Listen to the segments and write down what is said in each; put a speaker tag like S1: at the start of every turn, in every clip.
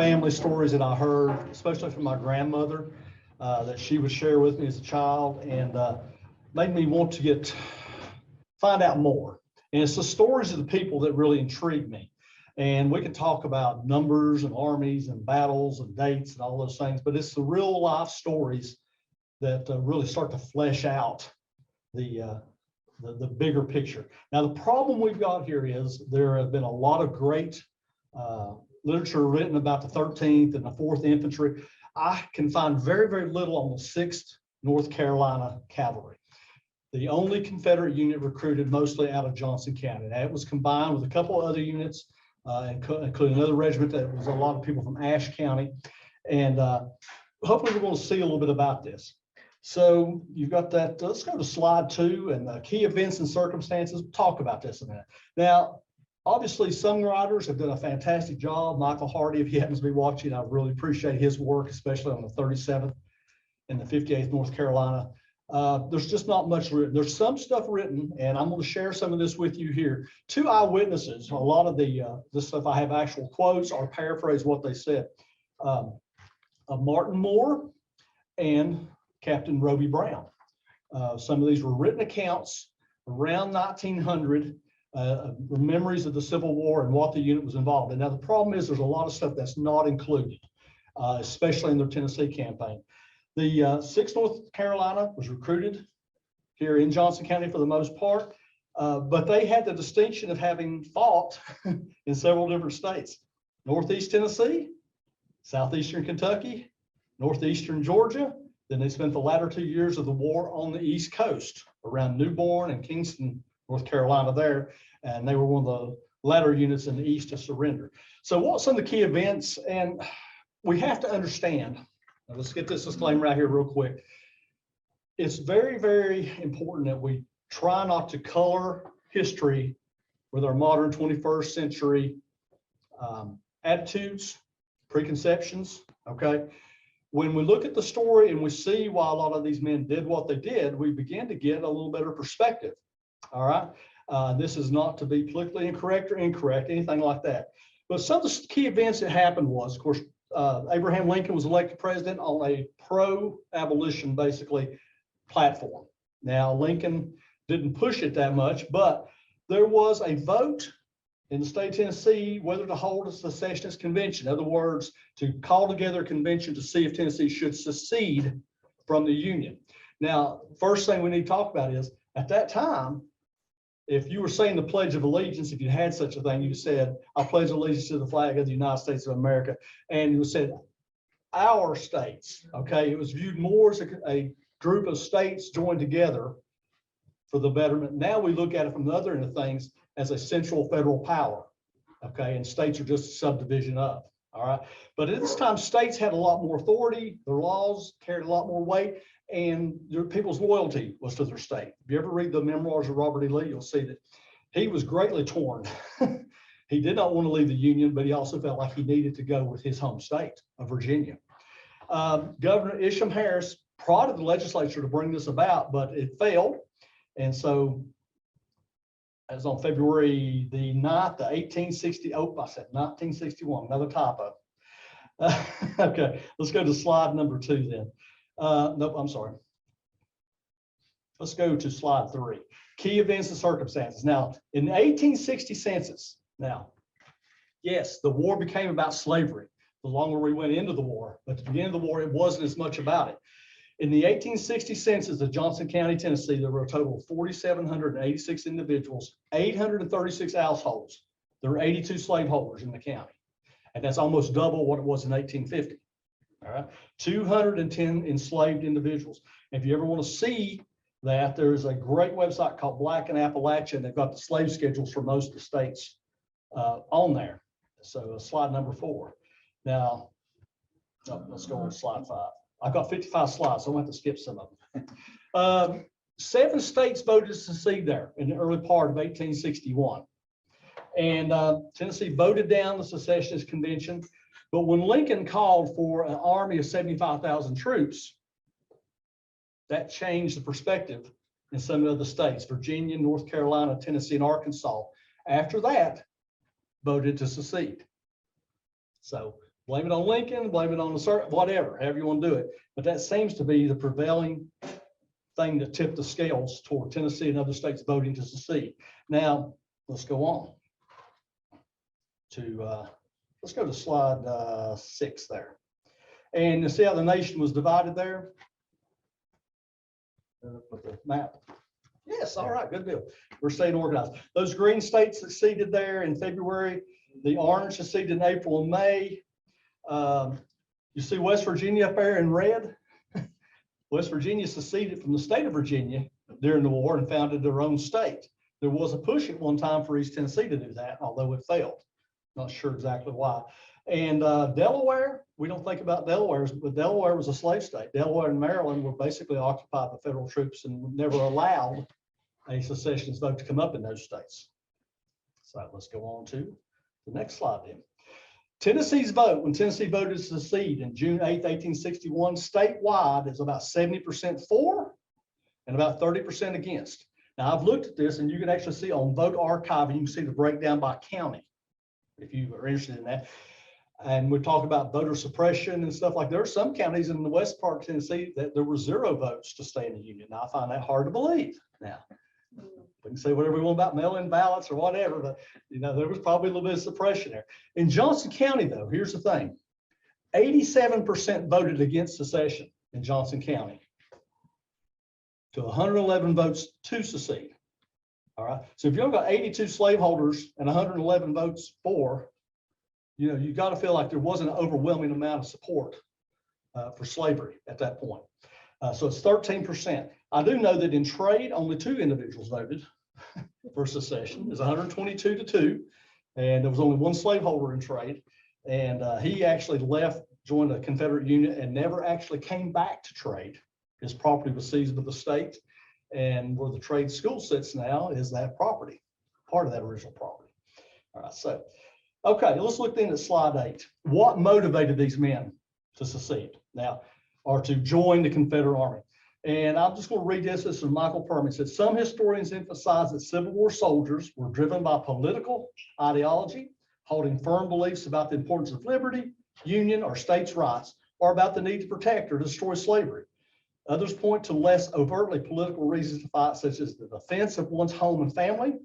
S1: family stories that I heard, especially from my grandmother, that she would share with me as a child, and made me want to find out more. And it's the stories of the people that really intrigue me. And we can talk about numbers and armies and battles and dates and all those things, but it's the real life stories that really start to flesh out the bigger picture. Now, the problem we've got here is there have been a lot of great literature written about the 13th and the 4th Infantry. I can find very, very little on the 6th North Carolina Cavalry, the only Confederate unit recruited mostly out of Johnson County. That was combined with a couple of other units, including another regiment that was a lot of people from Ashe County. And hopefully we're going to see a little bit about this. So you've got that. Let's go to slide 2 and key events and circumstances. We'll talk about this in a minute. Now, obviously, some writers have done a fantastic job. Michael Hardy, if he happens to be watching, I really appreciate his work, especially on the 37th and the 58th North Carolina. There's just not much written. There's some stuff written, and I'm going to share some of this with you here. 2 eyewitnesses. A lot of this stuff I have actual quotes or paraphrase what they said. Martin Moore and Captain Roby Brown. Some of these were written accounts around 1900, memories of the Civil War and what the unit was involved in. Now, the problem is there's a lot of stuff that's not included, especially in their Tennessee campaign. The 6th North Carolina was recruited here in Johnson County for the most part, but they had the distinction of having fought in several different states: Northeast Tennessee, Southeastern Kentucky, Northeastern Georgia. Then they spent the latter 2 years of the war on the East Coast around Newborn and Kingston, North Carolina there. And they were one of the latter units in the East to surrender. So what's some of the key events? And we have to understand, now let's get this disclaimer right here real quick. It's very, very important that we try not to color history with our modern 21st century attitudes, preconceptions, okay? When we look at the story and we see why a lot of these men did what they did, we begin to get a little better perspective, all right? This is not to be politically incorrect or incorrect, anything like that. But some of the key events that happened was, of course, Abraham Lincoln was elected president on a pro-abolition, basically, platform. Now, Lincoln didn't push it that much, but there was a vote in the state of Tennessee whether to hold a secessionist convention. In other words, to call together a convention to see if Tennessee should secede from the Union. Now, first thing we need to talk about is, at that time, if you were saying the Pledge of Allegiance, if you had such a thing, you said, I pledge allegiance to the flag of the United States of America. And you said, our states, okay? It was viewed more as a group of states joined together for the betterment. Now we look at it from the other end of things as a central federal power, okay? And states are just a subdivision of, all right? But at this time, states had a lot more authority, their laws carried a lot more weight, and their people's loyalty was to their state. If you ever read the memoirs of Robert E. Lee, you'll see that he was greatly torn. He did not want to leave the Union, but he also felt like he needed to go with his home state of Virginia. Governor Isham Harris prodded the legislature to bring this about, but it failed. And so, as on February the 9th, the 1860, oh, I said 1961, another typo. Okay, let's go to slide number 2 then. Nope, I'm sorry. Let's go to slide 3. Key events and circumstances. Now, in the 1860 census, now, yes, the war became about slavery the longer we went into the war, but at the beginning of the war, it wasn't as much about it. In the 1860 census of Johnson County, Tennessee, there were a total of 4,786 individuals, 836 households. There were 82 slaveholders in the county, and that's almost double what it was in 1850. All right, 210 enslaved individuals. If you ever want to see that, there's a great website called Black and Appalachia, and they've got the slave schedules for most of the states on there. So slide number 4. Now, let's go on to slide 5. I've got 55 slides, so I'm going to have to skip some of them. 7 states voted to secede there in the early part of 1861. And Tennessee voted down the secessionist convention. But when Lincoln called for an army of 75,000 troops, that changed the perspective in some of the states, Virginia, North Carolina, Tennessee, and Arkansas. After that, voted to secede. So Blame it on Lincoln, blame it on the certain, whatever, however you want to do it. But that seems to be the prevailing thing that tipped the scales toward Tennessee and other states voting to secede. Now, let's go on to, let's go to slide 6 there. And you see how the nation was divided there? With the map. Yes, all right, good deal. We're staying organized. Those green states seceded there in February. The orange seceded in April and May. You see West Virginia up there in red. West Virginia seceded from the state of Virginia during the war and founded their own state. There was a push at one time for East Tennessee to do that, although it failed. Not sure exactly why. And Delaware, we don't think about Delaware, but Delaware was a slave state. Delaware and Maryland were basically occupied by federal troops and never allowed a secessionist vote to come up in those states. So let's go on to the next slide then. Tennessee's vote, when Tennessee voted to secede in June 8th, 1861, statewide is about 70% for and about 30% against. Now I've looked at this and you can actually see on Vote Archive, and you can see the breakdown by county, if you are interested in that. And we talk about voter suppression and stuff like there are some counties in the west part of Tennessee that there were 0 votes to stay in the Union. Now I find that hard to believe. Now, we can say whatever we want about mail-in ballots or whatever, but you know, there was probably a little bit of suppression there. In Johnson County, though, here's the thing. 87% voted against secession in Johnson County to 111 votes to secede. All right. So if you've got 82 slaveholders and 111 votes for, you know, you got to feel like there wasn't an overwhelming amount of support for slavery at that point. So it's 13%. I do know that in trade, only 2 individuals voted for secession. It's 122 to 2, and there was only 1 slaveholder in trade. And he actually left, joined a Confederate unit, and never actually came back to trade. His property was seized by the state, and where the trade school sits now is that property, part of that original property. All right, so, okay, let's look then at slide 8. What motivated these men to secede now, or to join the Confederate Army? And I'm just going to read this. This is from Michael Perman. It says, some historians emphasize that Civil War soldiers were driven by political ideology, holding firm beliefs about the importance of liberty, union, or states' rights, or about the need to protect or destroy slavery. Others point to less overtly political reasons to fight, such as the defense of one's home and family,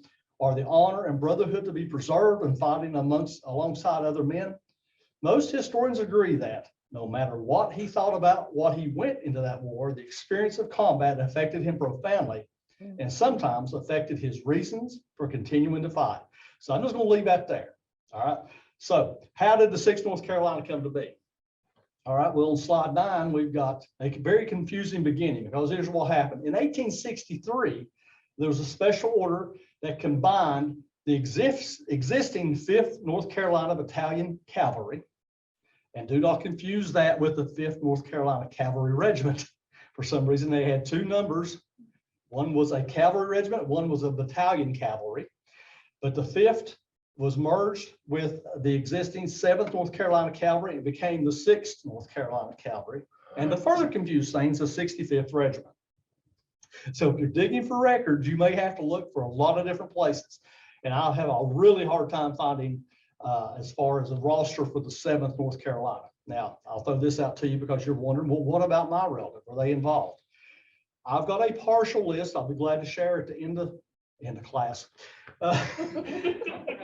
S1: or the honor and brotherhood to be preserved and fighting alongside other men. Most historians agree that no matter what he thought about what he went into that war, the experience of combat affected him profoundly and sometimes affected his reasons for continuing to fight. So I'm just going to leave that there. All right. So how did the 6th North Carolina come to be? All right. Well, on slide 9, we've got a very confusing beginning, because here's what happened. In 1863, there was a special order that combined the existing 5th North Carolina Battalion Cavalry. And do not confuse that with the 5th North Carolina Cavalry Regiment. For some reason, they had 2 numbers. One was a cavalry regiment, one was a battalion cavalry. But the 5th was merged with the existing 7th North Carolina Cavalry. It became the 6th North Carolina Cavalry. And to further confuse things, the 65th Regiment. So if you're digging for records, you may have to look for a lot of different places. And I'll have a really hard time finding as far as a roster for the 7th North Carolina. Now, I'll throw this out to you because you're wondering, well, what about my relative? Are they involved? I've got a partial list. I'll be glad to share at the end of class.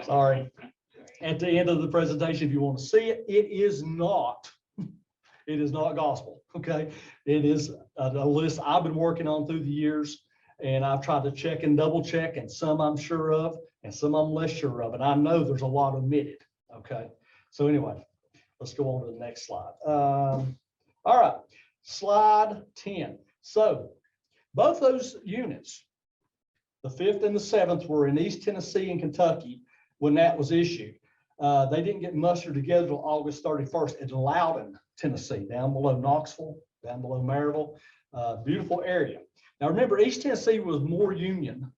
S1: Sorry. At the end of the presentation, if you want to see it, it is not gospel, okay? It is a list I've been working on through the years, and I've tried to check and double check, and some I'm sure of, and some I'm less sure of, and I know there's a lot omitted, okay? So anyway, let's go on to the next slide. All right, slide 10. So both those units, the 5th and the 7th, were in East Tennessee and Kentucky when that was issued. They didn't get mustered together until August 31st in Loudon, Tennessee, down below Knoxville, down below Maryville, beautiful area. Now remember, East Tennessee was more Union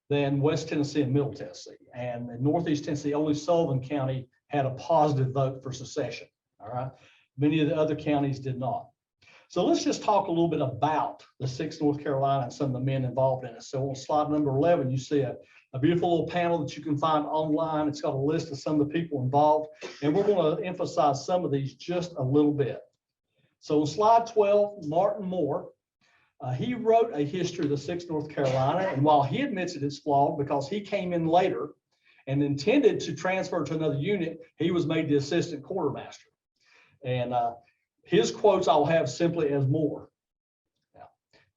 S1: than West Tennessee and Middle Tennessee. And in Northeast Tennessee, only Sullivan County had a positive vote for secession, all right? Many of the other counties did not. So let's just talk a little bit about the 6th North Carolina and some of the men involved in it. So on slide number 11, you see a a beautiful little panel that you can find online. It's got a list of some of the people involved, and we're going to emphasize some of these just a little bit. So on slide 12, Martin Moore, he wrote a history of the 6th North Carolina, and while he admits it is flawed because he came in later and intended to transfer to another unit, he was made the assistant quartermaster. And his quotes I'll have simply as Moore.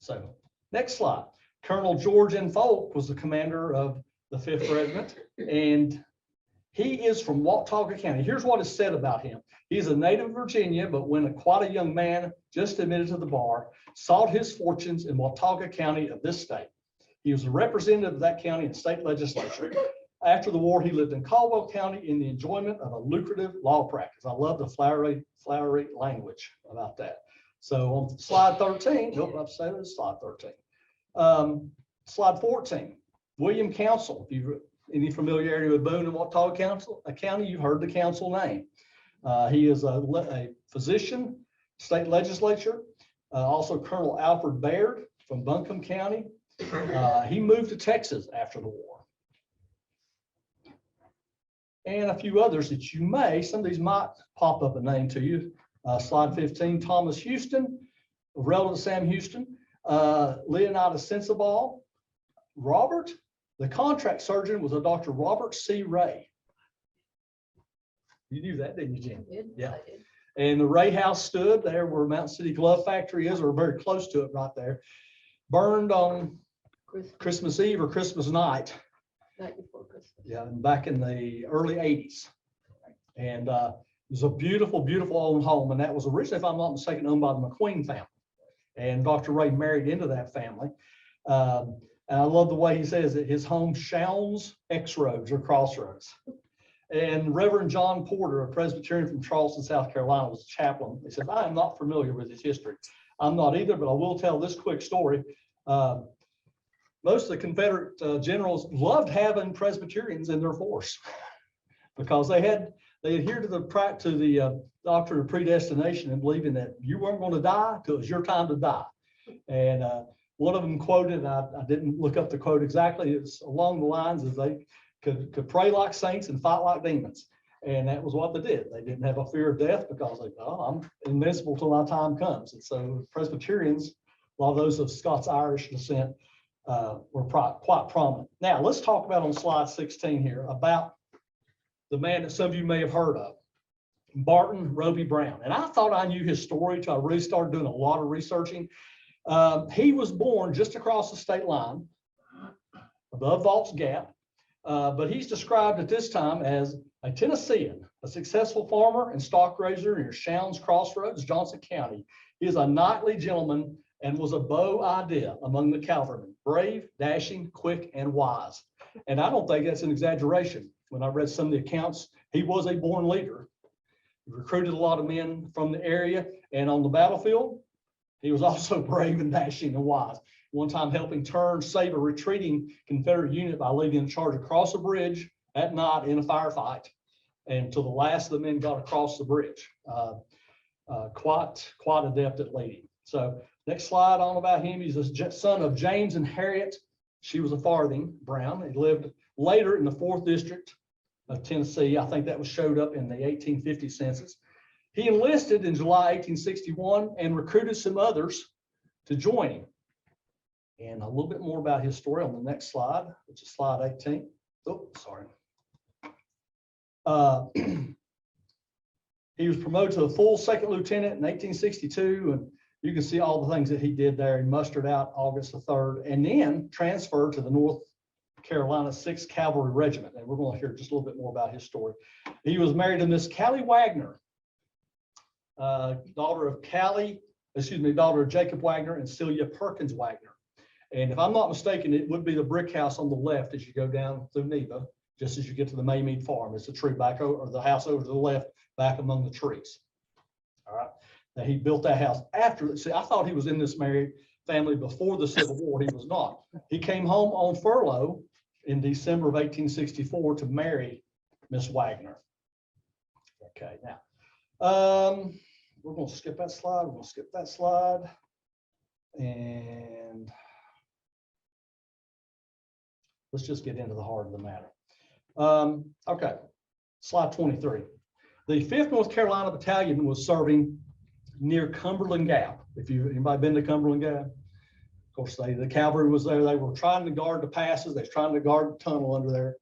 S1: So next slide. Colonel George N. Folk was the commander of the 5th Regiment, and he is from Watauga County. Here's what is said about him. He's a native of Virginia, but when quite a young man, just admitted to the bar, sought his fortunes in Watauga County of this state. He was a representative of that county in state legislature. After the war, he lived in Caldwell County in the enjoyment of a lucrative law practice. I love the flowery language about that. So on slide 13, nope, I'll say this, slide 13. Slide 14, William Council. If you've any familiarity with Boone and Watauga County, you've heard the council name. He is a physician, state legislature, also Colonel Alfred Baird from Buncombe County. He moved to Texas after the war. And a few others that you may, some of these might pop up a name to you. Slide 15, Thomas Houston, relative to Sam Houston, Leonidas Sensabaugh, Robert, the contract surgeon was a Dr. Robert C. Ray. You knew that, didn't you, Jen? Yeah. And the Ray House stood there where Mountain City Glove Factory is, or very close to it right there. Burned on Christmas Eve or Christmas night.
S2: Night before Christmas.
S1: Yeah, back in the early 80s. And it was a beautiful, beautiful old home. And that was originally, if I'm not mistaken, owned by the McQueen family. And Dr. Ray married into that family. And I love the way he says that his home shouns X-roads or crossroads. And Reverend John Porter, a Presbyterian from Charleston, South Carolina, was a chaplain. He said, I am not familiar with his history. I'm not either, but I will tell this quick story. Most of the Confederate generals loved having Presbyterians in their force because they adhered to the doctrine of predestination and believing that you weren't going to die till it was your time to die. And one of them quoted, I didn't look up the quote exactly, it's along the lines of they could pray like saints and fight like demons. And that was what they did. They didn't have a fear of death because they thought, oh, I'm invincible till my time comes. And so Presbyterians, a lot of those of Scots-Irish descent, were quite prominent. Now, let's talk about on slide 16 here about the man that some of you may have heard of, Barton Roby Brown. And I thought I knew his story until I really started doing a lot of researching. He was born just across the state line, above Vault's Gap, but he's described at this time as a Tennessean, a successful farmer and stock raiser near Shounds Crossroads, Johnson County. He is a knightly gentleman and was a beau idea among the cavalrymen, brave, dashing, quick, and wise. And I don't think that's an exaggeration. When I read some of the accounts, he was a born leader. He recruited a lot of men from the area, and on the battlefield, he was also brave and dashing and wise. One time helping save a retreating Confederate unit by leading a charge across a bridge at night in a firefight, and until the last of the men got across the bridge. Quite adept at leading. So next slide on about him. He's the son of James and Harriet. She was a Farthing Brown. He lived later in the 4th District of Tennessee. I think that was showed up in the 1850 census. He enlisted in July 1861 and recruited some others to join him. And a little bit more about his story on the next slide, which is slide 18. Oh, sorry. He was promoted to a full 2nd lieutenant in 1862, and you can see all the things that he did there. He mustered out August the 3rd, and then transferred to the North Carolina 6th Cavalry Regiment. And we're going to hear just a little bit more about his story. He was married to Miss Callie Wagner, daughter of Jacob Wagner and Celia Perkins Wagner. And if I'm not mistaken, it would be the brick house on the left as you go down through Neva, just as you get to the Maymead Farm. It's the tree back over, or the house over to the left, back among the trees. All right. Now he built that house after. See, I thought he was in this married family before the Civil War. He was not. He came home on furlough in December of 1864 to marry Miss Wagner. Okay, now we're going to skip that slide. We're going to skip that slide. And let's just get into the heart of the matter. Okay, slide 23. The 5th North Carolina Battalion was serving near Cumberland Gap. If anybody been to Cumberland Gap? Of course, the cavalry was there. They were trying to guard the passes. They were trying to guard the tunnel under there.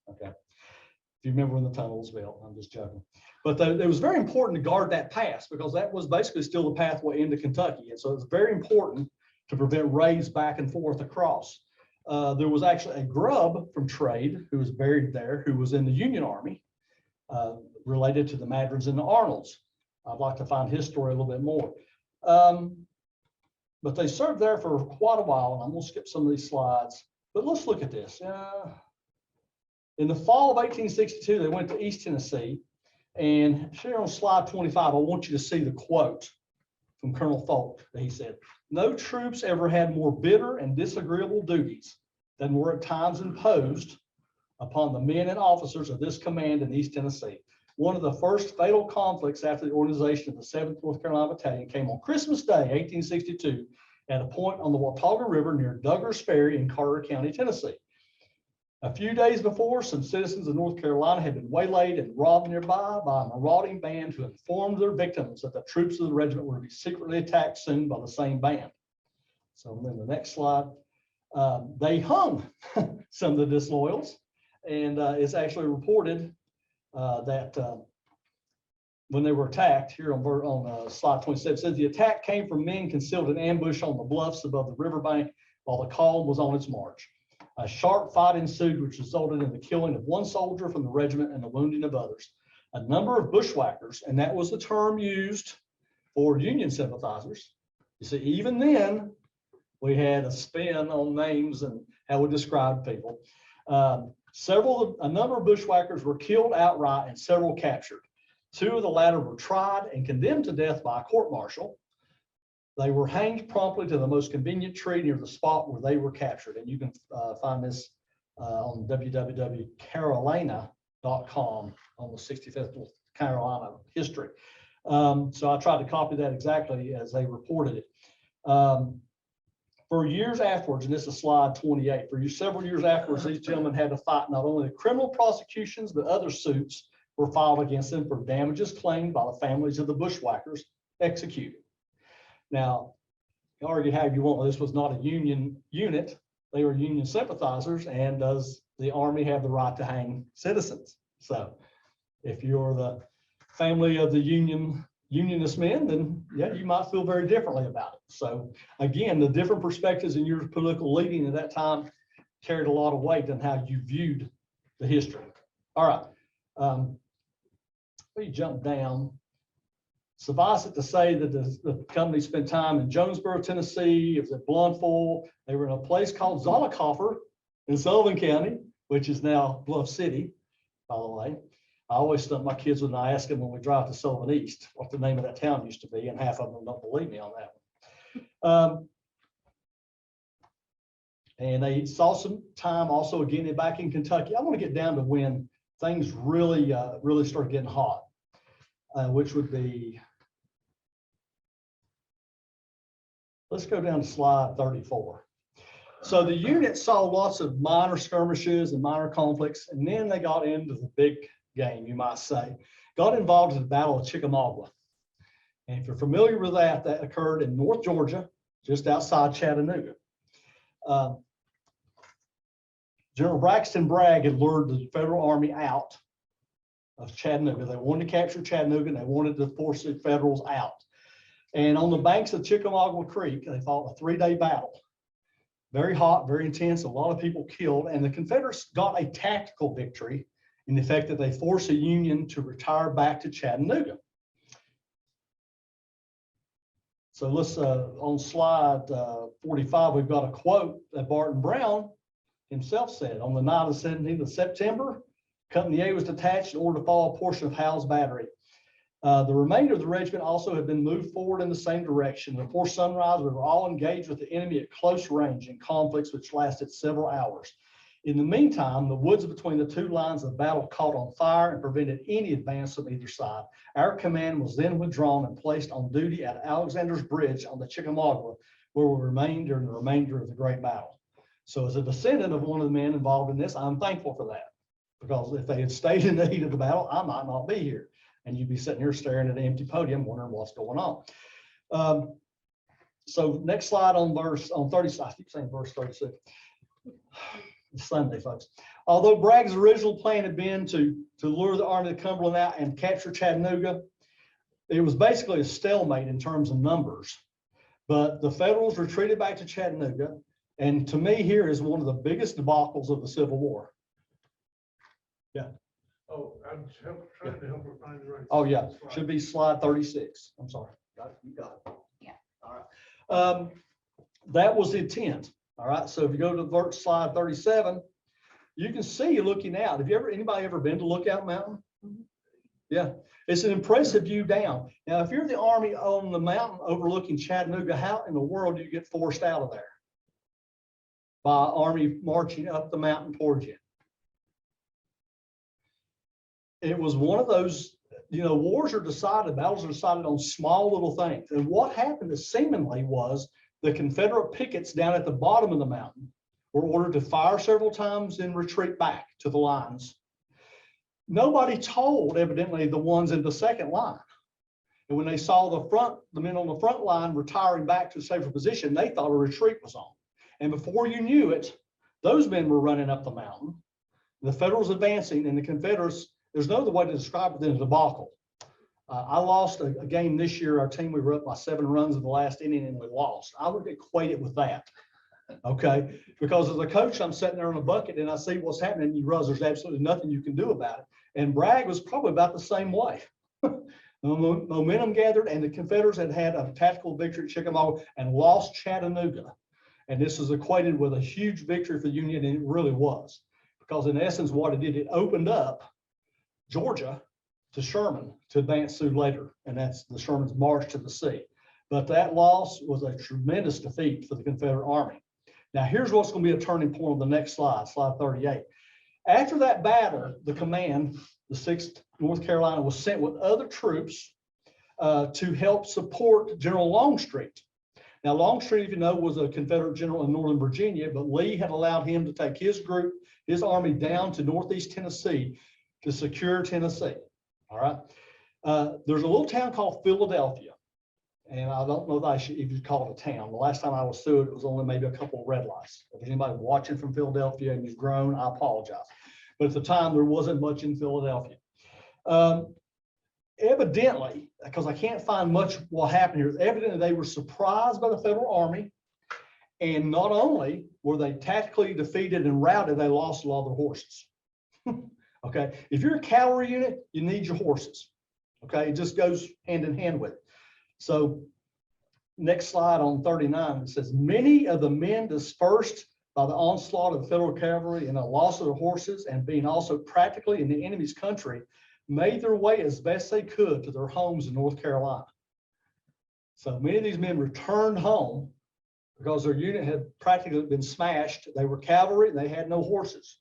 S1: Okay. If you remember when the tunnel was built, I'm just joking. But it was very important to guard that pass because that was basically still the pathway into Kentucky. And so it was very important to prevent raids back and forth across. There was actually a grub from trade who was buried there, who was in the Union Army, related to the Madrons and the Arnolds. I'd like to find his story a little bit more. But they served there for quite a while, and I'm going to skip some of these slides. But let's look at this. In the fall of 1862, they went to East Tennessee. And here on slide 25, I want you to see the quote from Colonel Folk that he said, "No troops ever had more bitter and disagreeable duties than were at times imposed upon the men and officers of this command in East Tennessee. One of the first fatal conflicts after the organization of the 7th North Carolina Battalion came on Christmas Day, 1862, at a point on the Watauga River near Douglas Ferry in Carter County, Tennessee. A few days before, some citizens of North Carolina had been waylaid and robbed nearby by a marauding band who informed their victims that the troops of the regiment were to be secretly attacked soon by the same band." So then the next slide, they hung some of the disloyals, and it's actually reported that when they were attacked, here on slide 27, it says the attack came from men concealed in ambush on the bluffs above the riverbank while the column was on its march. A sharp fight ensued, which resulted in the killing of one soldier from the regiment and the wounding of others. A number of bushwhackers, and that was the term used for Union sympathizers. You see, even then, we had a spin on names and how we described people. A number of bushwhackers were killed outright and several captured. 2 of the latter were tried and condemned to death by a court-martial. They were hanged promptly to the most convenient tree near the spot where they were captured. And you can find this on www.carolina.com on the 65th North Carolina history. So I tried to copy that exactly as they reported it. For years afterwards, and this is slide 28, for several years afterwards, these gentlemen had to fight not only the criminal prosecutions, but other suits were filed against them for damages claimed by the families of the bushwhackers executed. Now, you argue however you want, this was not a Union unit. They were Union sympathizers, and does the Army have the right to hang citizens? So if you're the family of the Unionist men, then yeah, you might feel very differently about it. So again, the different perspectives in your political leading at that time carried a lot of weight in how you viewed the history. All right, let me jump down. Suffice it to say that the company spent time in Jonesboro, Tennessee. It was at Bluntful. They were in a place called Zollicoffer in Sullivan County, which is now Bluff City, by the way. I always stump my kids when I ask them when we drive to Sullivan East what the name of that town used to be, and half of them don't believe me on that one. And they saw some time also again back in Kentucky. I want to get down to when things really started getting hot, which would be, let's go down to slide 34. So the unit saw lots of minor skirmishes and minor conflicts, and then they got into the big game, you might say. Got involved in the Battle of Chickamauga. And if you're familiar with that, that occurred in North Georgia, just outside Chattanooga. General Braxton Bragg had lured the Federal Army out of Chattanooga. They wanted to capture Chattanooga, and they wanted to force the Federals out. And on the banks of Chickamauga Creek, they fought a 3-day battle. Very hot, very intense, a lot of people killed, and the Confederates got a tactical victory in the fact that they forced the Union to retire back to Chattanooga. So let's, on slide 45, we've got a quote that Barton Brown himself said. On the night of the 17th of September, Company A was detached in order to follow a portion of Howe's battery. The remainder of the regiment also had been moved forward in the same direction. Before sunrise, we were all engaged with the enemy at close range in conflicts which lasted several hours. In the meantime, the woods between the 2 lines of battle caught on fire and prevented any advance from either side. Our command was then withdrawn and placed on duty at Alexander's Bridge on the Chickamauga, where we remained during the remainder of the great battle. So as a descendant of one of the men involved in this, I'm thankful for that, because if they had stayed in the heat of the battle, I might not be here. And you'd be sitting here staring at an empty podium wondering what's going on. So next slide on 30, I keep saying verse 36. It's Sunday, folks. Although Bragg's original plan had been to lure the Army of Cumberland out and capture Chattanooga, it was basically a stalemate in terms of numbers. But the Federals retreated back to Chattanooga. And to me, here is one of the biggest debacles of the Civil War. Yeah.
S2: Oh, I'm trying to help her find the right.
S1: Oh, yeah. Should be slide 36. I'm sorry. Got it. You got it.
S3: Yeah.
S1: All right. That was the intent. All right. So if you go to slide 37, you can see looking out. Have anybody ever been to Lookout Mountain? Yeah. It's an impressive view down. Now, if you're the Army on the mountain overlooking Chattanooga, how in the world do you get forced out of there? By Army marching up the mountain towards you. It was one of those, wars are decided, battles are decided on small little things. And what happened seemingly was the Confederate pickets down at the bottom of the mountain were ordered to fire several times and retreat back to the lines. Nobody told, evidently, the ones in the second line. And when they saw the men on the front line retiring back to a safer position, they thought a retreat was on. And before you knew it, those men were running up the mountain, the Federals advancing, and the Confederates, there's no other way to describe it than a debacle. I lost a game this year. Our team, we were up by 7 runs in the last inning and we lost. I would equate it with that. Okay. Because as a coach, I'm sitting there on a bucket and I see what's happening and you realize there's absolutely nothing you can do about it. And Bragg was probably about the same way. The momentum gathered and the Confederates had had a tactical victory at Chickamauga and lost Chattanooga. And this is equated with a huge victory for the Union, and it really was. Because in essence, what it did, it opened up Georgia to Sherman to advance through later. And that's the Sherman's march to the sea. But that loss was a tremendous defeat for the Confederate Army. Now, here's what's going to be a turning point on the next slide, slide 38. After that battle, the command, the 6th North Carolina, was sent with other troops to help support General Longstreet. Now, Longstreet, if you know, was a Confederate general in Northern Virginia, but Lee had allowed him to take his group, his army down to Northeast Tennessee to secure Tennessee. All right. There's a little town called Philadelphia. And I don't know if you call it a town. The last time I was through it, it was only maybe a couple of red lights. If there's anybody watching from Philadelphia and you've grown, I apologize. But at the time, there wasn't much in Philadelphia. Evidently, because I can't find much what happened here, evidently they were surprised by the Federal Army. And not only were they tactically defeated and routed, they lost a lot of their horses. Okay, if you're a cavalry unit, you need your horses. Okay, it just goes hand in hand with it. So next slide on 39, it says, many of the men dispersed by the onslaught of the Federal cavalry and the loss of their horses and being also practically in the enemy's country, made their way as best they could to their homes in North Carolina. So many of these men returned home because their unit had practically been smashed. They were cavalry, and they had no horses.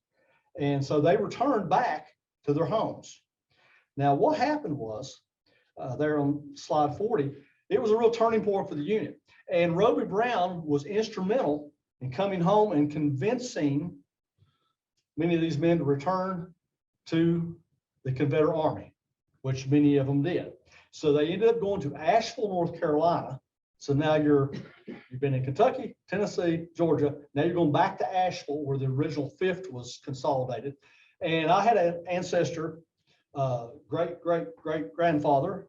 S1: And so they returned back to their homes. Now, what happened was, there on slide 40, it was a real turning point for the unit. And Roby Brown was instrumental in coming home and convincing many of these men to return to the Confederate Army, which many of them did. So they ended up going to Asheville, North Carolina. So now you've been in Kentucky, Tennessee, Georgia. Now you're going back to Asheville, where the original 5th was consolidated. And I had an ancestor, great-great-great-grandfather,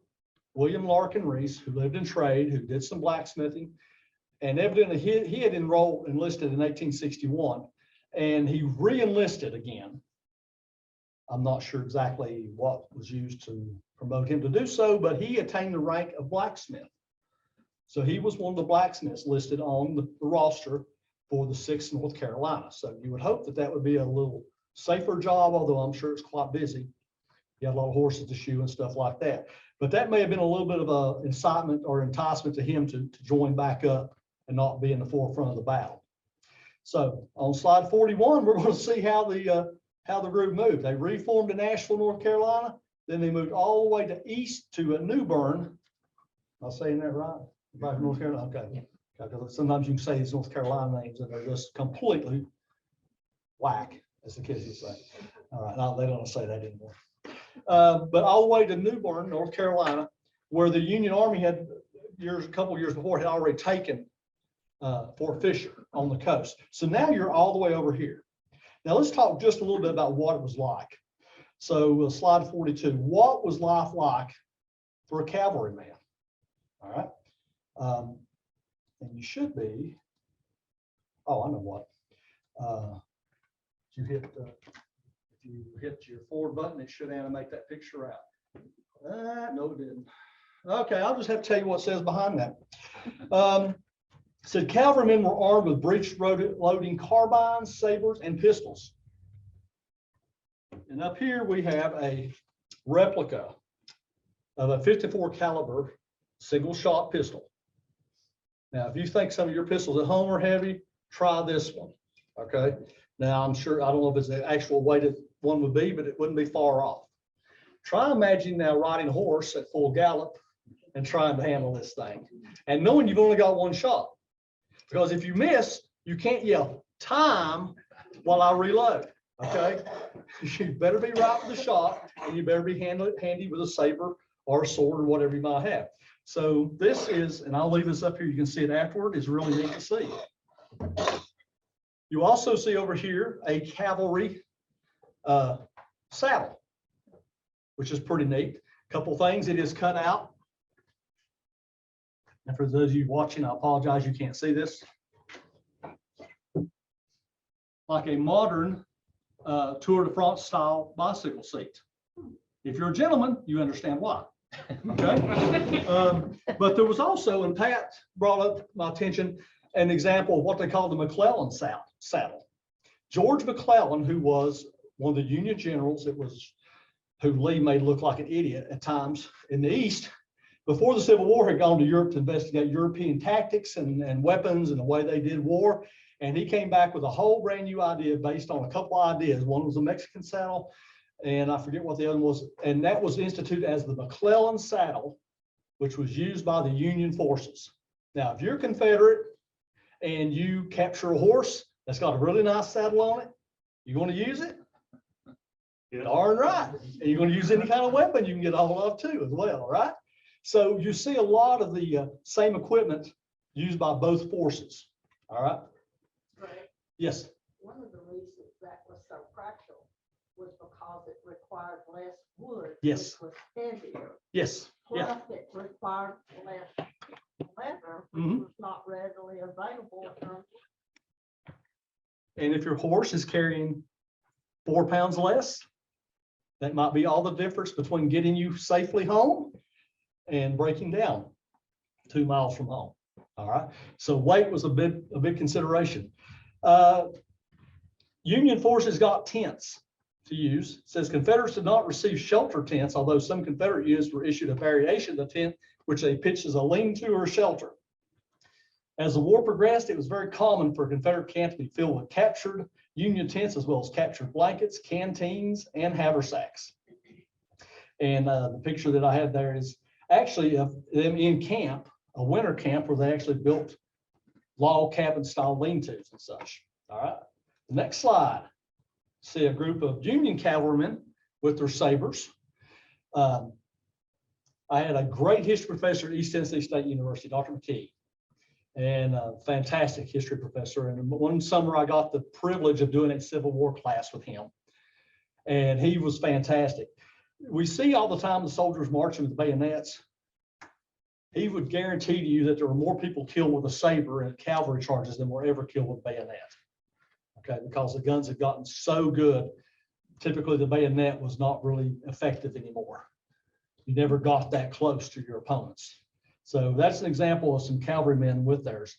S1: William Larkin Reece, who lived in trade, who did some blacksmithing. And evidently he had enlisted in 1861, and he re-enlisted again. I'm not sure exactly what was used to promote him to do so, but he attained the rank of blacksmith. So he was one of the blacksmiths listed on the roster for the 6th North Carolina. So you would hope that that would be a little safer job, although I'm sure it's quite busy. You had a lot of horses to shoe and stuff like that. But that may have been a little bit of an incitement or enticement to him to join back up and not be in the forefront of the battle. So on slide 41, we're going to see how the group moved. They reformed in Asheville, North Carolina. Then they moved all the way to east to New Bern. Am I saying that right? Right from North Carolina? Okay. Yeah. Because sometimes you can say these North Carolina names and they're just completely whack, as the kids would say. All right, now they don't say that anymore. But all the way to New Bern, North Carolina, where the Union Army had a couple years before had already taken Fort Fisher on the coast. So now you're all the way over here. Now let's talk just a little bit about what it was like. So slide 42, what was life like for a cavalryman? All right. And you should be, oh, I know what. If you hit your forward button, it should animate that picture out. No, it didn't. Okay, I'll just have to tell you what it says behind that. Said cavalrymen were armed with breech loading carbines, sabers, and pistols. And up here we have a replica of a 54 caliber single shot pistol. Now, if you think some of your pistols at home are heavy, try this one. Okay. Now I'm sure, I don't know if it's the actual weighted one would be, but it wouldn't be far off. Try imagining now riding a horse at full gallop and trying to handle this thing and knowing you've only got one shot. Because if you miss, you can't yell time while I reload. Okay, you better be right with the shot, and you better be handy with a saber or a sword or whatever you might have. So this is, and I'll leave this up here. You can see it afterward. It's really neat to see. You also see over here a cavalry saddle, which is pretty neat. A couple things. It is cut out. And for those of you watching, I apologize, you can't see this. Like a modern Tour de France style bicycle seat. If you're a gentleman, you understand why. Okay. But there was also, and Pat brought up my attention, an example of what they call the McClellan saddle. George McClellan, who was one of the Union generals, who Lee made look like an idiot at times in the East, before the Civil War, had gone to Europe to investigate European tactics and weapons and the way they did war. And he came back with a whole brand new idea based on a couple of ideas. One was a Mexican saddle, and I forget what the other was. And that was instituted as the McClellan saddle, which was used by the Union forces. Now, if you're Confederate and you capture a horse that's got a really nice saddle on it, you're going to use it? Yeah. Darn right. And you're going to use any kind of weapon you can get a hold of too as well, right? So you see a lot of the same equipment used by both forces. All right.
S3: Right.
S1: Yes.
S3: One of the reasons that was so practical was because it required less wood.
S1: Yes.
S3: Which was heavier.
S1: Yes.
S3: Plus,
S1: Yeah.
S3: it required less leather, which was not readily available.
S1: And if your horse is carrying 4 pounds less, that might be all the difference between getting you safely home and breaking down 2 miles from home. All right. So weight was a big consideration. Union forces got tents to use. It says Confederates did not receive shelter tents, although some Confederate units were issued a variation of the tent, which they pitched as a lean-to or shelter. As the war progressed, it was very common for Confederate camp to be filled with captured Union tents, as well as captured blankets, canteens, and haversacks. And the picture that I have there is actually of them in camp, a winter camp where they actually built log cabin style lean-tos and such. All right. The next slide. See a group of Union cavalrymen with their sabers. I had a great history professor at East Tennessee State University, Dr. McKee, and a fantastic history professor. And one summer I got the privilege of doing a Civil War class with him. And he was fantastic. We see all the time the soldiers marching with bayonets. He would guarantee to you that there were more people killed with a saber in cavalry charges than were ever killed with a bayonet. Okay, because the guns had gotten so good, typically the bayonet was not really effective anymore. You never got that close to your opponents. So that's an example of some cavalrymen with theirs.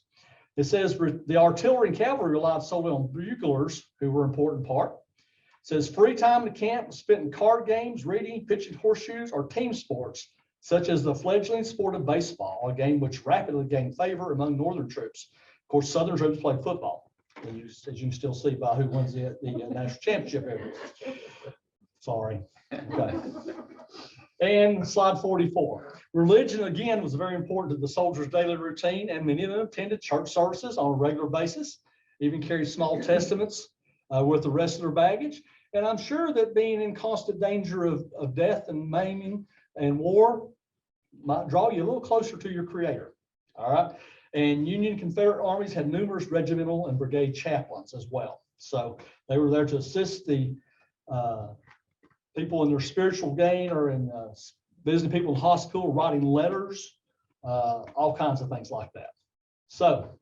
S1: It says the artillery and cavalry relied solely on buglers, who were an important part. It says free time in camp was spent in card games, reading, pitching horseshoes, or team sports, such as the fledgling sport of baseball, a game which rapidly gained favor among Northern troops. Of course, Southern troops played football, as you can still see by who wins the national championship every year. Sorry. Okay. And slide 44. Religion, again, was very important to the soldiers' daily routine, and many of them attended church services on a regular basis, even carried small testaments with the rest of their baggage. And I'm sure that being in constant danger of death and maiming and war might draw you a little closer to your creator. All right. And Union Confederate armies had numerous regimental and brigade chaplains as well. So they were there to assist the people in their spiritual gain, or in visiting people in hospital, writing letters, all kinds of things like that. So,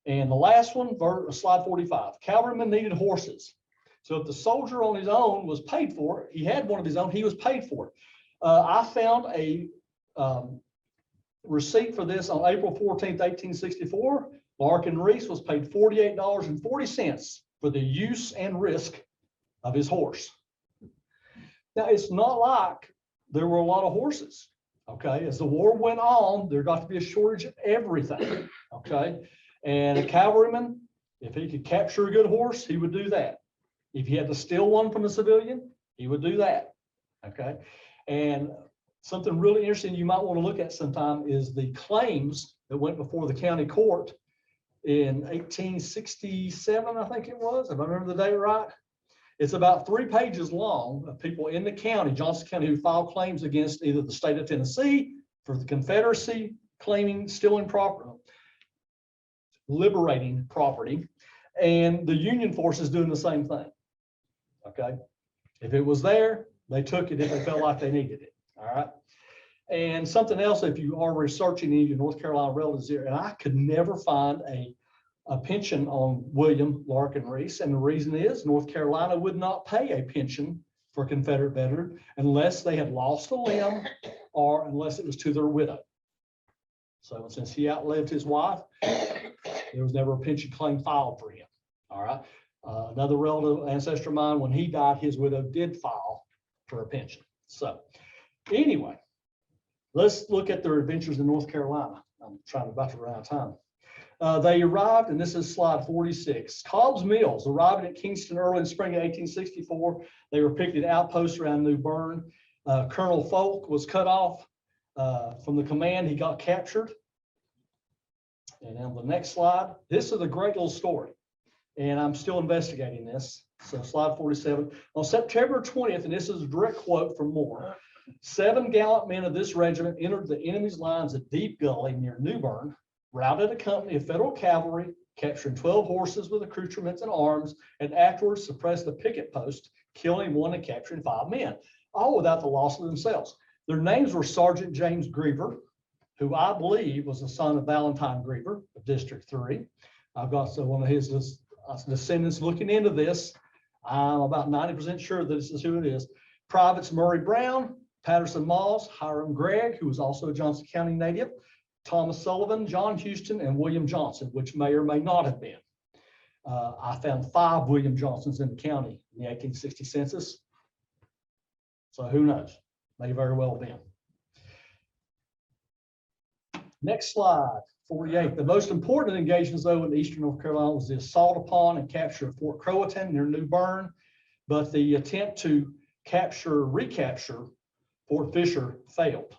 S1: and the last one, slide 45, cavalrymen needed horses. So if the soldier on his own was paid for it, he had one of his own, he was paid for it. I found a receipt for this on April 14th, 1864. Larkin Reece was paid $48.40 for the use and risk of his horse. Now, it's not like there were a lot of horses, okay? As the war went on, there got to be a shortage of everything, okay? And a cavalryman, if he could capture a good horse, he would do that. If he had to steal one from a civilian, he would do that, okay? And something really interesting you might want to look at sometime is the claims that went before the county court in 1867, I think it was, if I remember the date right. It's about 3 pages long of people in the county, Johnson County, who filed claims against either the state of Tennessee for the Confederacy claiming stealing property, liberating property, and the Union forces doing the same thing. Okay. If it was there, they took it if they felt like they needed it. All right. And something else, if you are researching any of your North Carolina relatives here, and I could never find a pension on William Larkin Reece. And the reason is North Carolina would not pay a pension for a Confederate veteran unless they had lost a limb or unless it was to their widow. So since he outlived his wife, there was never a pension claim filed for him. All right. Another relative ancestor of mine, when he died, his widow did file for a pension. So anyway, let's look at their adventures in North Carolina. I'm about to run out of time. They arrived, and this is slide 46. Cobb's Mills arriving at Kingston early in spring of 1864. They were picked at outposts around New Bern. Colonel Folk was cut off from the command. He got captured. And on the next slide, this is a great little story, and I'm still investigating this. So slide 47. On September 20th, and this is a direct quote from Moore, 7 gallant men of this regiment entered the enemy's lines at Deep Gully near New Bern, routed a company of Federal cavalry, capturing 12 horses with accoutrements and arms, and afterwards suppressed the picket post, killing 1 and capturing 5 men, all without the loss of themselves. Their names were Sergeant James Griever, who I believe was the son of Valentine Griever of District 3. I've got one of his descendants looking into this. I'm about 90% sure that this is who it is. Privates Murray Brown, Patterson Moss, Hiram Gregg, who was also a Johnson County native, Thomas Sullivan, John Houston, and William Johnson, which may or may not have been. I found 5 William Johnsons in the county in the 1860 census. So who knows? May very well have been. Next slide, 48. The most important engagements, though, in eastern North Carolina was the assault upon and capture of Fort Croatan near New Bern, but the attempt to recapture Fort Fisher failed.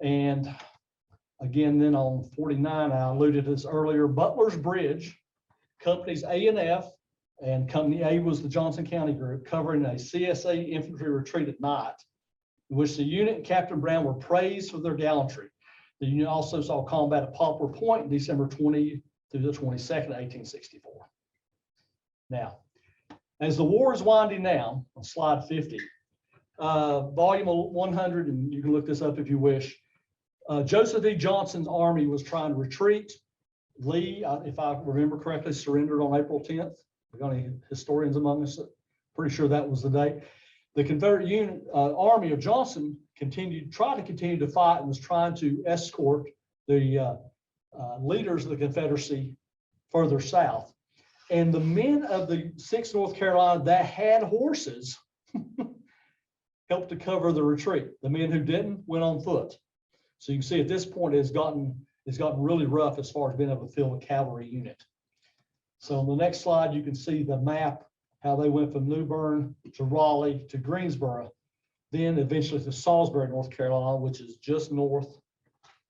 S1: And again, then on 49, I alluded to this earlier, Butler's Bridge, companies A and F, and company A was the Johnson County group, covering a C.S.A. infantry retreat at night, in which the unit and Captain Brown were praised for their gallantry. The unit also saw combat at Poplar Point, December 20 through the 22nd, 1864. Now, as the war is winding down, on slide 50, volume 100, and you can look this up if you wish, Joseph E. Johnson's army was trying to retreat. Lee, if I remember correctly, surrendered on April 10th. We got any historians among us? Pretty sure that was the date. The Confederate army of Johnson tried to continue to fight and was trying to escort the leaders of the Confederacy further south. And the men of the 6th North Carolina that had horses helped to cover the retreat. The men who didn't went on foot. So you can see at this point it's gotten really rough as far as being able to fill a cavalry unit. So on the next slide, you can see the map, how they went from New Bern to Raleigh to Greensboro, then eventually to Salisbury, North Carolina, which is just north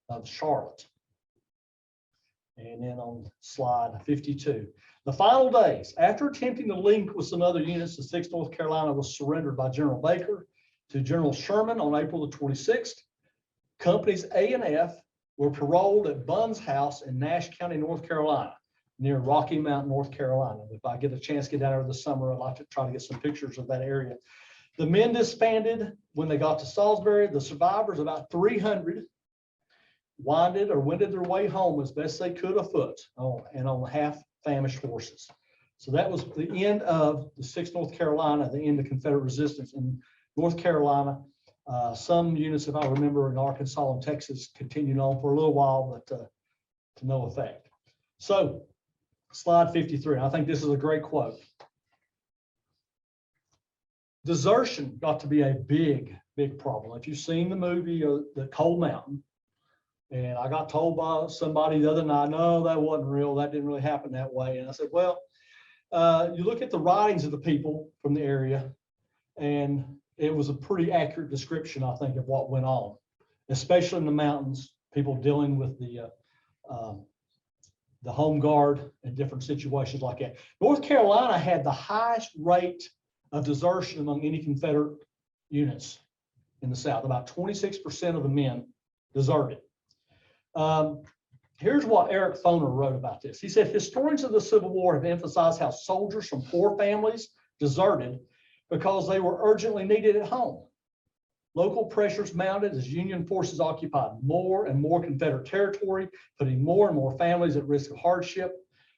S1: of Charlotte. And then on slide 52, the final days, after attempting to link with some other units, the 6th North Carolina was surrendered by General Baker to General Sherman on April the 26th. Companies A and F were paroled at Bunn's house in Nash County, North Carolina, near Rocky Mount, North Carolina. If I get a chance to get down there this summer, I'd like to try to get some pictures of that area. The men disbanded when they got to Salisbury. The survivors, about 300, wended their way home as best they could afoot and on half-famished horses. So that was the end of the 6th North Carolina, the end of Confederate resistance in North Carolina. Some units, if I remember, in Arkansas and Texas continued on for a little while, but to no effect. So slide 53, I think this is a great quote. Desertion got to be a big, big problem. If you've seen the movie, The Cold Mountain, and I got told by somebody the other night, no, that wasn't real. That didn't really happen that way. And I said, well, you look at the writings of the people from the area, and it was a pretty accurate description, I think, of what went on, especially in the mountains, people dealing with the home guard and different situations like that. North Carolina had the highest rate of desertion among any Confederate units in the South. About 26% of the men deserted. Here's what Eric Foner wrote about this. He said, historians of the Civil War have emphasized how soldiers from poor families deserted because they were urgently needed at home. Local pressures mounted as Union forces occupied more and more Confederate territory, putting more and more families at risk of hardship.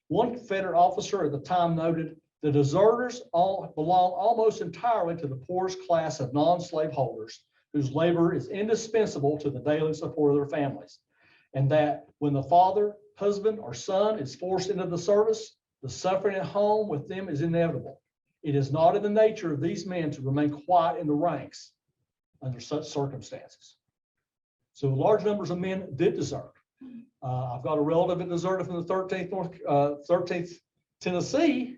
S1: One Confederate officer at the time noted, the deserters all belong almost entirely to the poorest class of non-slave holders, whose labor is indispensable to the daily support of their families. And that when the father, husband, or son is forced into the service, the suffering at home with them is inevitable. It is not in the nature of these men to remain quiet in the ranks under such circumstances. So large numbers of men did desert. I've got a relative that deserted from the 13th Tennessee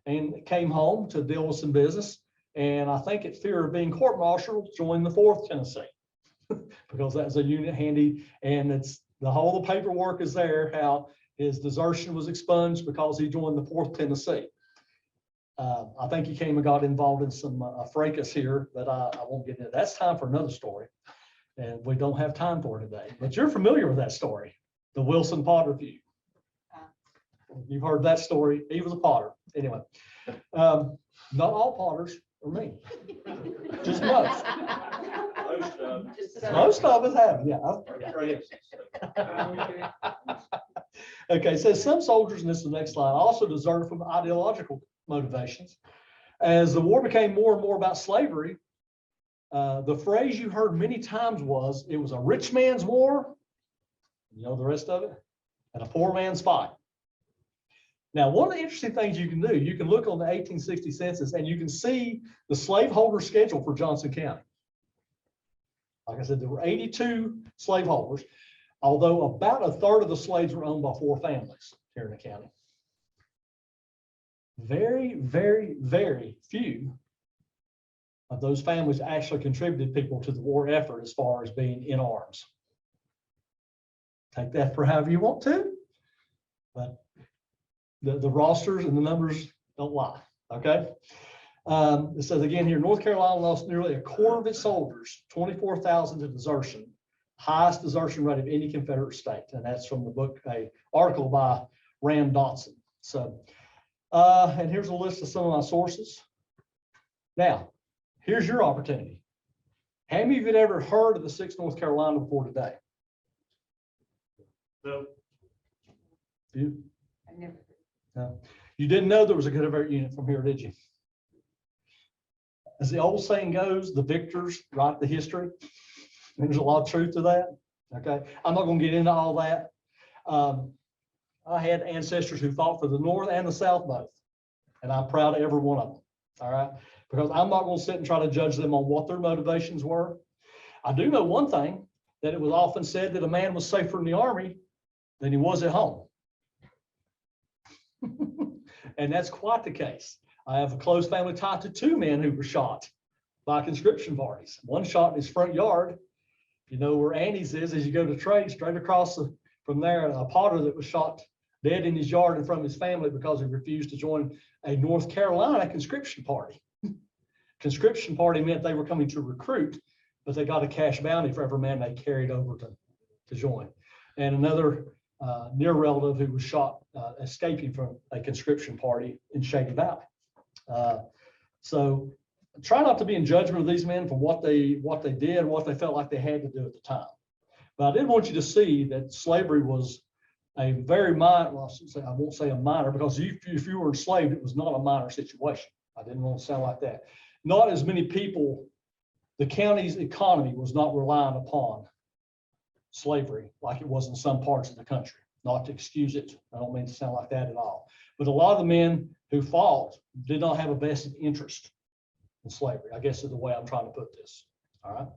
S1: and came home to deal with some business. And I think at fear of being court-martialed, joined the 4th Tennessee because that's a unit handy, and it's the whole the paperwork is there, how his desertion was expunged because he joined the 4th Tennessee. I think he came and got involved in some fracas here, but I won't get into. That's time for another story, and we don't have time for it today. But you're familiar with that story, the Wilson Potter feud. You've heard that story. He was a potter. Anyway, not all potters are mean, just most. Most of us have, yeah. Okay, so some soldiers, and this is the next slide, also deserted from ideological motivations. As the war became more and more about slavery, the phrase you heard many times was, it was a rich man's war, you know the rest of it, and a poor man's fight. Now, one of the interesting things you can do, you can look on the 1860 census and you can see the slaveholder schedule for Johnson County. Like I said, there were 82 slaveholders, although about a third of the slaves were owned by 4 families here in the county. Very, very, very few of those families actually contributed people to the war effort as far as being in arms. Take that for however you want to, but the rosters and the numbers don't lie, okay? It says again here, North Carolina lost nearly a quarter of its soldiers, 24,000 to desertion, highest desertion rate of any Confederate state. And that's from the book, an article by Ram Dotson. So, and here's a list of some of my sources. Now, here's your opportunity. How many of you had ever heard of the 6th North Carolina before today?
S2: No.
S1: You?
S3: I never.
S1: No. You didn't know there was a Confederate unit from here, did you? As the old saying goes, the victors write the history. There's a lot of truth to that. Okay, I'm not going to get into all that. I had ancestors who fought for the North and the South both, and I'm proud of every one of them. All right, because I'm not going to sit and try to judge them on what their motivations were. I do know one thing, that it was often said that a man was safer in the army than he was at home. And that's quite the case. I have a close family tie to 2 men who were shot by conscription parties. One shot in his front yard. You know where Annie's is as you go to trade, straight across the from there, a potter that was shot dead in his yard in front of his family because he refused to join a North Carolina conscription party. Conscription party meant they were coming to recruit, but they got a cash bounty for every man they carried over to join. And another near relative who was shot escaping from a conscription party in Shady Valley. So try not to be in judgment of these men for what they did, what they felt like they had to do at the time. But I did want you to see that slavery was a very minor, well, I won't say a minor, because if you were enslaved, it was not a minor situation. I didn't want to sound like that. Not as many people, the county's economy was not relying upon slavery like it was in some parts of the country. Not to excuse it, I don't mean to sound like that at all. But a lot of the men who fought did not have a vested interest in slavery, I guess is the way I'm trying to put this. All right.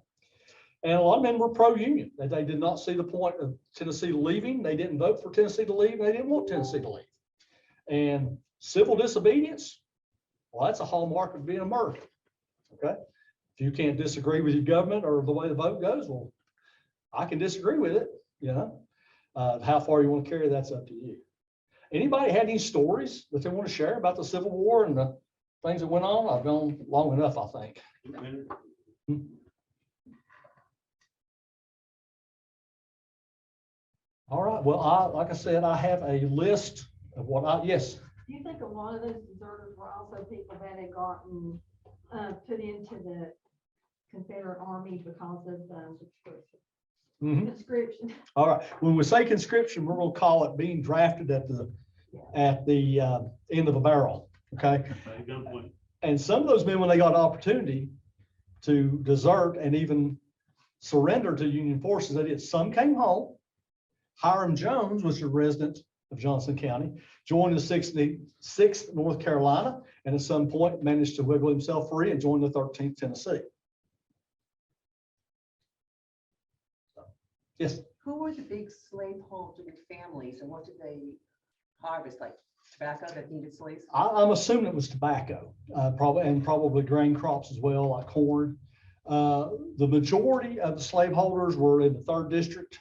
S1: And a lot of men were pro-union. They did not see the point of Tennessee leaving. They didn't vote for Tennessee to leave. They didn't want Tennessee to leave. And civil disobedience, well, that's a hallmark of being American. Okay. If you can't disagree with your government or the way the vote goes, well, I can disagree with it. You know, how far you want to carry, that's up to you. Anybody had any stories that they want to share about the Civil War and the things that went on? I've gone long enough, I think. All right. Well, like I said, I have a list of what yes.
S3: Do you think a lot of those deserters were also people that had gotten put into the Confederate Army because of conscription?
S1: All right. When we say conscription, we're going to call it being drafted at the end of a barrel. Okay. And some of those men, when they got an opportunity to desert and even surrender to Union forces, they did. Some came home. Hiram Jones was a resident of Johnson County, joined the 6th North Carolina, and at some point managed to wiggle himself free and joined the 13th Tennessee. Yes.
S4: Who were the big slaveholding families and what did they harvest, like tobacco that needed slaves?
S1: I'm assuming it was tobacco, probably grain crops as well, like corn. The majority of the slaveholders were in the 3rd district,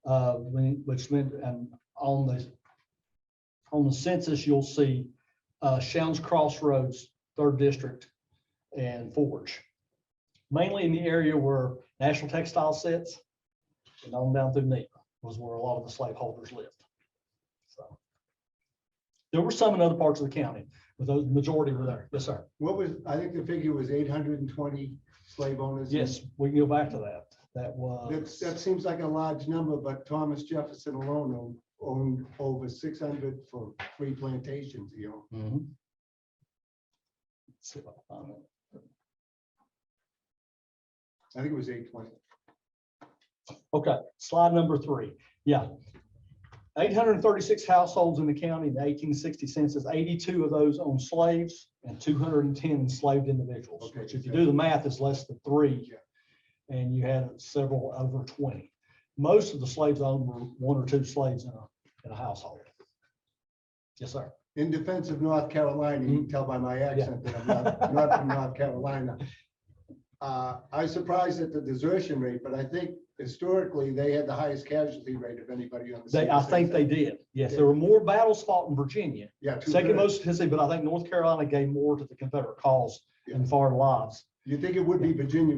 S1: which meant on the census you'll see Shells Crossroads, 3rd district, and Forge, mainly in the area where National Textile sits. And on down through Neva was where a lot of the slaveholders lived. So there were some in other parts of the county, but the majority were there. Yes, sir.
S5: What was, I think the figure was 820 slave owners.
S1: Yes, we can go back to that. That was.
S5: That seems like a large number, but Thomas Jefferson alone owned over 600 for free plantations, you know.
S1: Mm-hmm. Let's see if I can find it.
S5: I think it was 820.
S1: Okay, slide number 3. Yeah. 836 households in the county in the 1860 census, 82 of those owned slaves and 210 enslaved individuals,
S5: Okay,
S1: which if you do the math is less than 3.
S5: Yeah.
S1: And you had several over 20. Most of the slaves owned were 1 or 2 slaves in a household. Yes, sir.
S5: In defense of North Carolina, you can tell by my accent that I'm not from North Carolina. I was surprised at the desertion rate, but I think historically they had the highest casualty rate of anybody on the.
S1: I think they did. Yes, there were more battles fought in Virginia.
S5: Yeah,
S1: second most in Tennessee, but I think North Carolina gave more to the Confederate cause in foreign lives.
S5: You think it would be Virginia,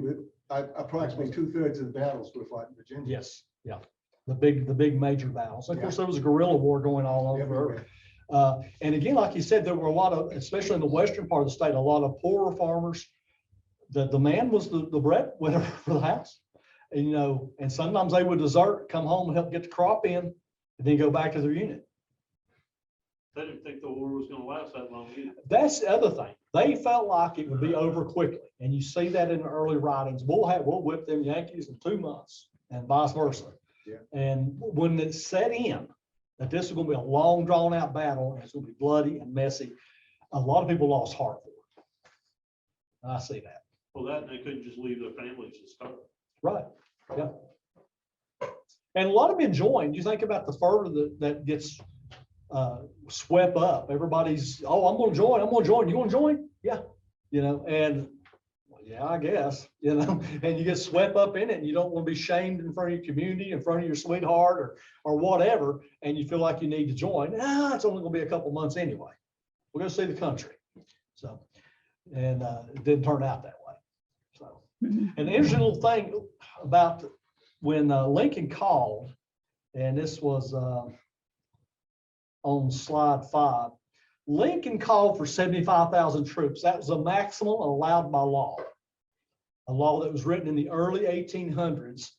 S5: but approximately 2/3 of the battles were fought in Virginia.
S1: Yes, yeah, the big major battles. Of course, there was a guerrilla war going on over
S5: Everywhere.
S1: and again, like you said, there were a lot of, especially in the western part of the state, a lot of poorer farmers. The man was the breadwinner for the house, and and sometimes they would desert, come home and help get the crop in, and then go back to their unit.
S2: They didn't think the war was going to last that long either.
S1: That's the other thing. They felt like it would be over quickly, and you see that in the early writings. We'll whip them Yankees in 2 months, and vice versa.
S5: Yeah.
S1: And when it set in that this was going to be a long, drawn out battle, and it's going to be bloody and messy, a lot of people lost heart for it. I see that.
S2: Well, that they couldn't just leave their families to start.
S1: Right. Yeah. And a lot of men joined. You think about the fervor that gets swept up. Everybody's, oh, I'm going to join. I'm going to join. You want to join? Yeah. And Yeah, I guess, and you get swept up in it and you don't want to be shamed in front of your community, in front of your sweetheart or whatever. And you feel like you need to join. It's only going to be a couple months anyway. We're going to see the country. So, and it didn't turn out that way. So, and the interesting little thing about when Lincoln called, and this was on slide 5, Lincoln called for 75,000 troops. That was the maximum allowed by law. A law that was written in the early 1800s.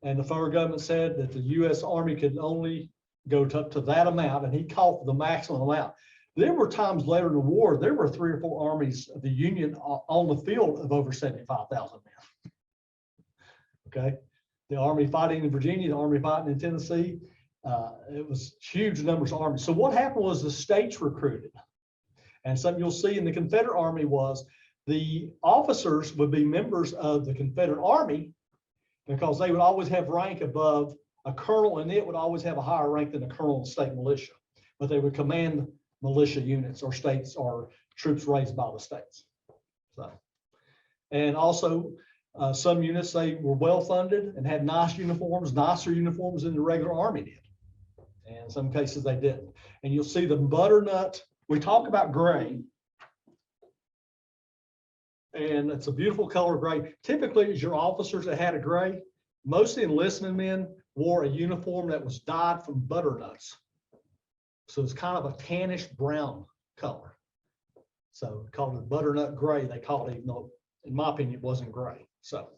S1: And the federal government said that the U.S. Army could only go up to that amount, and he called for the maximum amount. There were times later in the war, there were 3 or 4 armies of the Union on the field of over 75,000 men. Okay. The Army fighting in Virginia, the Army fighting in Tennessee. It was huge numbers of armies. So what happened was the states recruited. And something you'll see in the Confederate Army was the officers would be members of the Confederate Army because they would always have rank above a colonel, and it would always have a higher rank than a colonel in the state militia. But they would command militia units or states or troops raised by the states. So, and also some units, they were well funded and had nice uniforms, nicer uniforms than the regular Army did. And in some cases they didn't. And you'll see the butternut, we talk about gray, and it's a beautiful color gray. Typically, it's your officers that had a gray. Most of the enlistment men wore a uniform that was dyed from butternuts. So it's kind of a tannish brown color. So called it butternut gray, they called it, even though, in my opinion, it wasn't gray. So,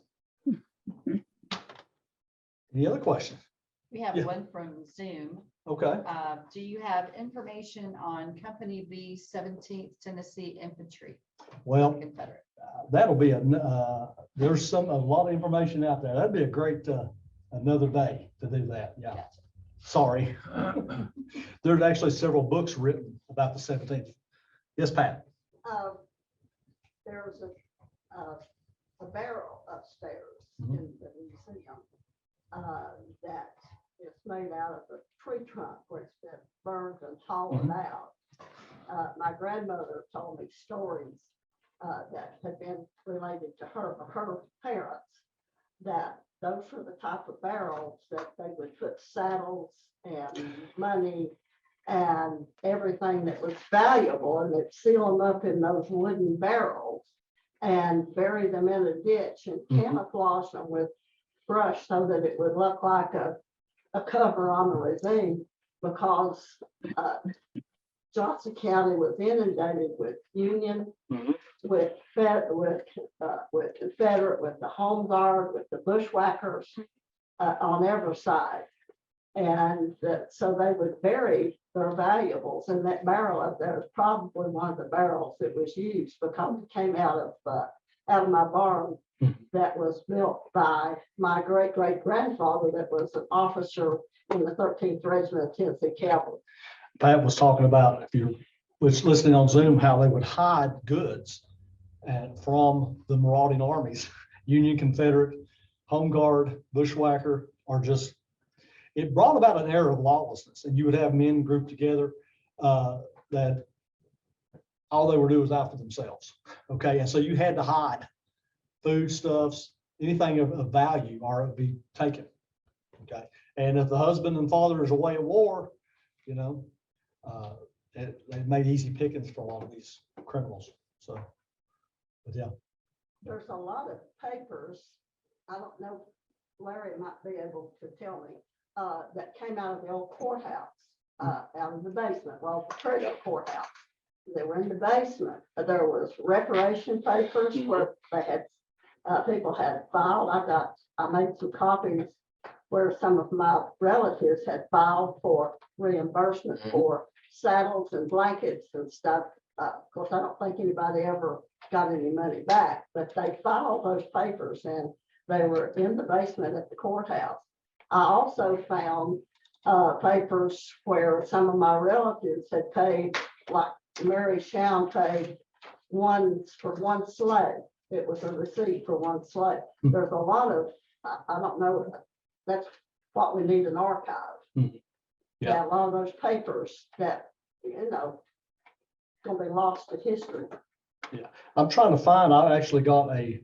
S1: any other questions?
S6: We have
S1: Yeah.
S6: one from Zoom.
S1: Okay.
S6: Do you have information on Company B, 17th Tennessee Infantry,
S1: Well,
S6: Confederate?
S1: that'll be there's a lot of information out there. That'd be a great another day to do that. Yeah.
S6: Gotcha.
S1: Sorry. There's actually several books written about the 17th. Yes, Pat.
S7: There was a barrel upstairs
S1: Mhm.
S7: in the museum that is made out of a tree trunk where it's been burned and hollowed
S1: Mhm.
S7: out. My grandmother told me stories that had been related to her parents, that those were the type of barrels that they would put saddles and money and everything that was valuable, and they'd seal them up in those wooden barrels and bury them in a ditch and
S1: Mhm.
S7: camouflage them with brush so that it would look like a cover on the ravine, because Johnson County was inundated with Union,
S1: Mhm.
S7: with Confederate, with the Home Guard, with the bushwhackers on every side. And so they would bury their valuables, and that barrel up there is probably one of the barrels that was used, because it came out of my barn that was built by my great-great-grandfather that was an officer in the 13th Regiment of Tennessee Cavalry.
S1: Pat was talking about, if you was listening on Zoom, how they would hide goods from the marauding armies, Union, Confederate, Home Guard, bushwhacker, or just, it brought about an era of lawlessness. And you would have men grouped together that all they were doing was out for themselves. Okay. And so you had to hide foodstuffs, anything of value, or it would be taken. Okay. And if the husband and father is away at war, it made easy pickings for a lot of these criminals. So, but yeah.
S7: There's a lot of papers, I don't know, Larry might be able to tell me, that came out of the old courthouse, out of the basement, well, the Trigger Courthouse. They were in the basement. There was reparation papers where they had, people had filed. I made some copies where some of my relatives had filed for reimbursement for saddles and blankets and stuff. Of course, I don't think anybody ever got any money back, but they filed those papers and they were in the basement at the courthouse. I also found papers where some of my relatives had paid, like Mary Sham paid for one slave. It was a receipt for one slave. There's a lot of, I don't know, that's what we need, an archive. Yeah, a lot of those papers that, gonna be lost to history.
S1: Yeah, I'm trying to find, I actually got a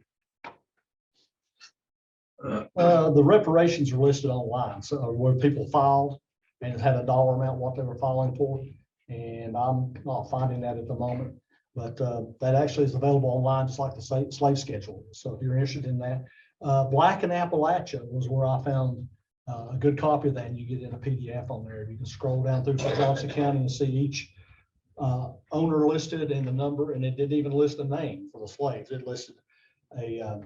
S1: The reparations are listed online, so where people filed and it had a dollar amount, what they were filing for. And I'm not finding that at the moment, but that actually is available online, just like the slave schedule. So if you're interested in that, Black and Appalachia was where I found a good copy of that, and you get in a PDF on there. You can scroll down through Johnson County and see each owner listed and the number, and it didn't even list a name for the slaves. It listed a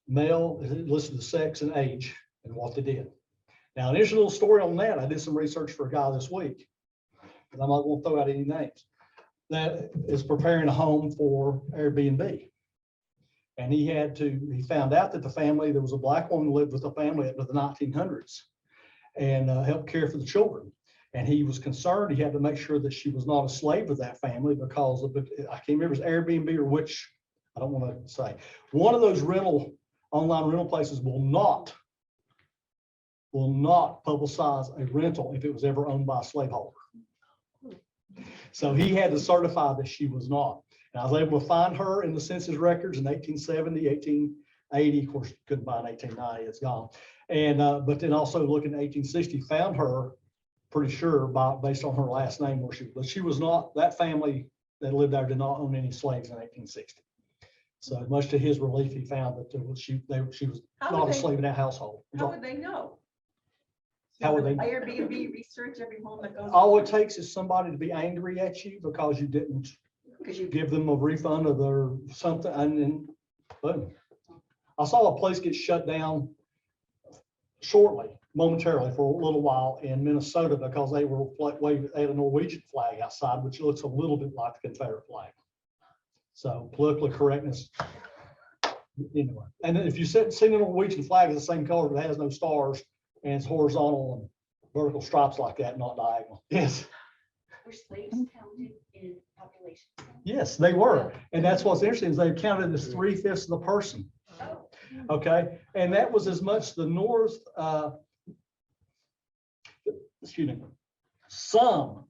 S1: male, it listed the sex and age and what they did. Now, an interesting little story on that. I did some research for a guy this week, and I'm not going to throw out any names, that is preparing a home for Airbnb. And he found out that the family, there was a Black woman who lived with the family up to the 1900s and helped care for the children. And he was concerned, he had to make sure that she was not a slave of that family because of, I can't remember if it was Airbnb or which, I don't want to say. One of those online rental places will not publicize a rental if it was ever owned by a slaveholder. So he had to certify that she was not. And I was able to find her in the census records in 1870, 1880. Of course, couldn't find 1890, it's gone. And but then also looking at 1860, found her pretty sure based on her last name where she was not, that family that lived there did not own any slaves in 1860. So much to his relief, he found that she was not a slave in that household.
S4: How would they know?
S1: How would they?
S4: Airbnb research every home that goes.
S1: All it takes is somebody to be angry at you because you didn't give them a refund of their something, and then boom. I saw a place get shut down momentarily for a little while in Minnesota because they had a Norwegian flag outside, which looks a little bit like the Confederate flag. So political correctness. Anyway, and if you see the Norwegian flag is the same color, but it has no stars and it's horizontal and vertical stripes like that, not diagonal. Yes.
S8: Were slaves counted in population?
S1: Yes, they were. And that's what's interesting is they counted as 3/5 of the person.
S8: Oh.
S1: Okay. And that was as much the North, some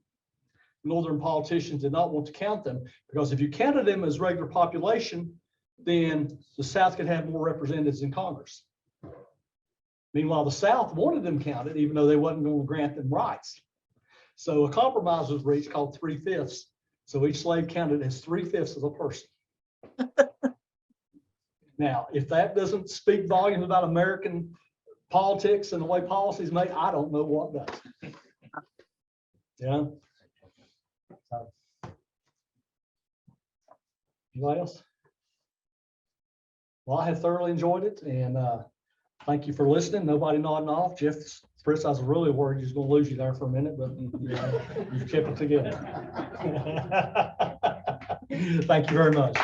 S1: Northern politicians did not want to count them because if you counted them as regular population, then the South could have more representatives in Congress. Meanwhile, the South wanted them counted, even though they wasn't going to grant them rights. So a compromise was reached called 3/5. So each slave counted as 3/5 of a person. Now, if that doesn't speak volumes about American politics and the way policies made, I don't know what does. Yeah. So, anybody else? Well, I have thoroughly enjoyed it, and thank you for listening. Nobody nodding off. Jeff Fritz, I was really worried he was going to lose you there for a minute, but you've kept it together. Thank you very much.